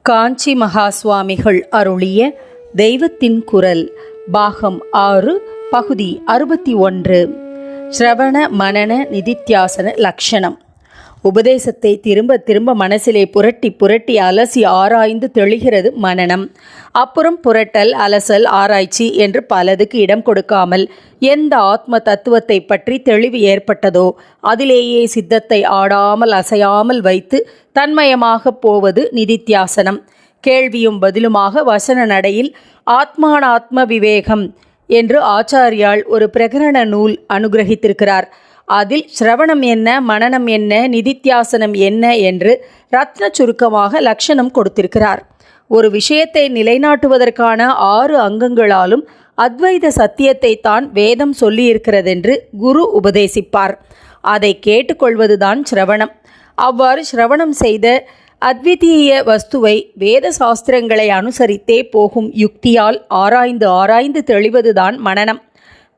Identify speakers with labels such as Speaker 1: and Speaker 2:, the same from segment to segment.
Speaker 1: காஞ்சி மகா சுவாமிகள் அருளிய தெய்வத்தின் குரல் பாகம் 6 பகுதி 61. ஸ்ரவண மனன நிதித்தியாசன லக்ஷணம். உபதேசத்தை திரும்ப திரும்ப மனசிலே புரட்டி புரட்டி அலசி ஆராய்ந்து தெளிகிறது மனனம். அப்புறம் புரட்டல், அலசல், ஆராய்ச்சி என்று பலதுக்கு இடம் கொடுக்காமல் எந்த ஆத்ம தத்துவத்தை பற்றி தெளிவு ஏற்பட்டதோ அதிலேயே சித்தத்தை ஆடாமல் அசையாமல் வைத்து தன்மயமாக போவது நிதித்தியாசனம். கேள்வியும் பதிலுமாக வசன நடையில் ஆத்மானாத்ம விவேகம் என்று ஆச்சாரியால் ஒரு பிரகரண நூல் அனுகிரகித்திருக்கிறார். அதில் ஸ்ரவணம் என்ன, மனனம் என்ன, நிதித்தியாசனம் என்ன என்று ரத்ன சுருக்கமாக லட்சணம் கொடுத்திருக்கிறார். ஒரு விஷயத்தை நிலைநாட்டுவதற்கான 6 அங்கங்களாலும் அத்வைத சத்தியத்தை தான் வேதம் சொல்லியிருக்கிறதென்று குரு உபதேசிப்பார். அதை கேட்டுக்கொள்வதுதான் ஸ்ரவணம். அவ்வாறு ஸ்ரவணம் செய்த அத்விதீய வஸ்துவை வேத சாஸ்திரங்களை அனுசரித்தே போகும் யுக்தியால் ஆராய்ந்து ஆராய்ந்து தெளிவதுதான் மனனம்.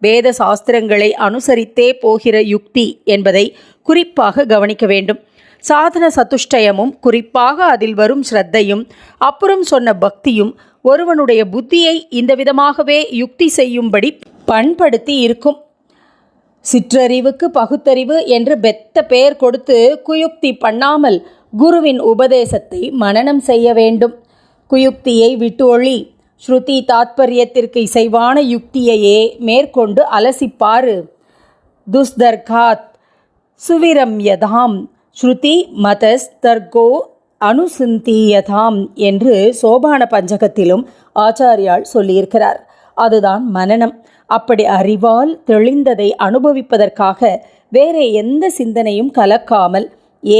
Speaker 1: வேத சாஸ்திரங்களை அனுசரித்தே போகிற யுக்தி என்பதை குறிப்பாக கவனிக்க வேண்டும். சாதன சதுஷ்டயமும் குறிப்பாக அதில் வரும் ஸ்ரத்தையும் அப்புறம் சொன்ன பக்தியும் ஒருவனுடைய புத்தியை இந்த விதமாகவே யுக்தி செய்யும்படி பண்படுத்தி இருக்கும். சிற்றறிவுக்கு பகுத்தறிவு என்று பெத்த பெயர் கொடுத்து குயுக்தி பண்ணாமல் குருவின் உபதேசத்தை மனனம் செய்ய வேண்டும். குயுக்தியை விட்டு ஒளி, ஸ்ருதி தாத்பரியத்திற்கு இசைவான யுக்தியையே மேற்கொண்டு அலசிப்பாரு. துஸ்தர்காத் சுவிரம்யதாம் ஸ்ருதி மதஸ் தர்கோ அனுசிந்தீயதாம் என்று சோபான பஞ்சகத்திலும் ஆச்சாரியால் சொல்லியிருக்கிறார். அதுதான் மனனம். அப்படி அறிவால் தெளிந்ததை அனுபவிப்பதற்காக வேற எந்த சிந்தனையும் கலக்காமல்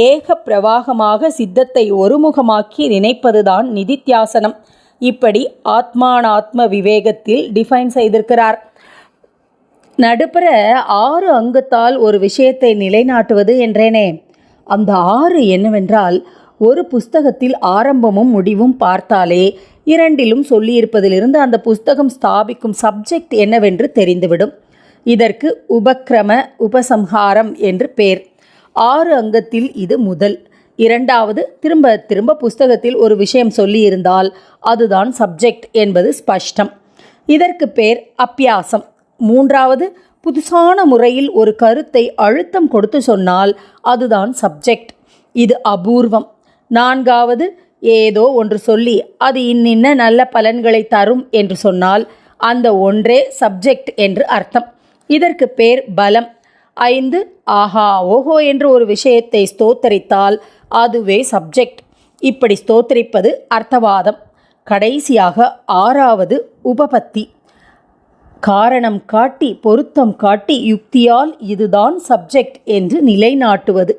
Speaker 1: ஏக பிரவாகமாக சித்தத்தை ஒருமுகமாக்கி நினைப்பதுதான் நிதித்தியாசனம். இப்படி ஆத்மானாத்ம விவேகத்தில் டிஃபைன் செய்திருக்கிறார். நடுப்புற 6 அங்கத்தால் ஒரு விஷயத்தை நிலைநாட்டுவது என்றேனே, அந்த 6 என்னவென்றால், ஒரு புஸ்தகத்தில் ஆரம்பமும் முடிவும் பார்த்தாலே 2லும் சொல்லியிருப்பதிலிருந்து அந்த புஸ்தகம் ஸ்தாபிக்கும் சப்ஜெக்ட் என்னவென்று தெரிந்துவிடும். இதற்கு உபக்ரம உபசம்ஹாரம் என்று பேர். 6 அங்கத்தில் இது முதல். 2வது திரும்ப திரும்ப புஸ்தகத்தில் ஒரு விஷயம் சொல்லியிருந்தால் அதுதான் சப்ஜெக்ட் என்பது ஸ்பஷ்டம். இதற்கு பேர் அப்பியாசம். 3வது புதுசான முறையில் ஒரு கருத்தை அழுத்தம் கொடுத்து சொன்னால் அதுதான் சப்ஜெக்ட். இது அபூர்வம். 4வது ஏதோ ஒன்று சொல்லி அது இன்னின்ன நல்ல பலன்களை தரும் என்று சொன்னால் அந்த ஒன்றே சப்ஜெக்ட் என்று அர்த்தம். இதற்கு பேர் பலம். 5 ஆஹா ஓஹோ என்று ஒரு விஷயத்தை ஸ்தோத்தரித்தால் அதுவே சப்ஜெக்ட். இப்படி ஸ்தோத்தரிப்பது அர்த்தவாதம். கடைசியாக 6வது உபபத்தி. காரணம் காட்டி பொருத்தம் காட்டி யுக்தியால் இதுதான் சப்ஜெக்ட் என்று நிலைநாட்டுவது.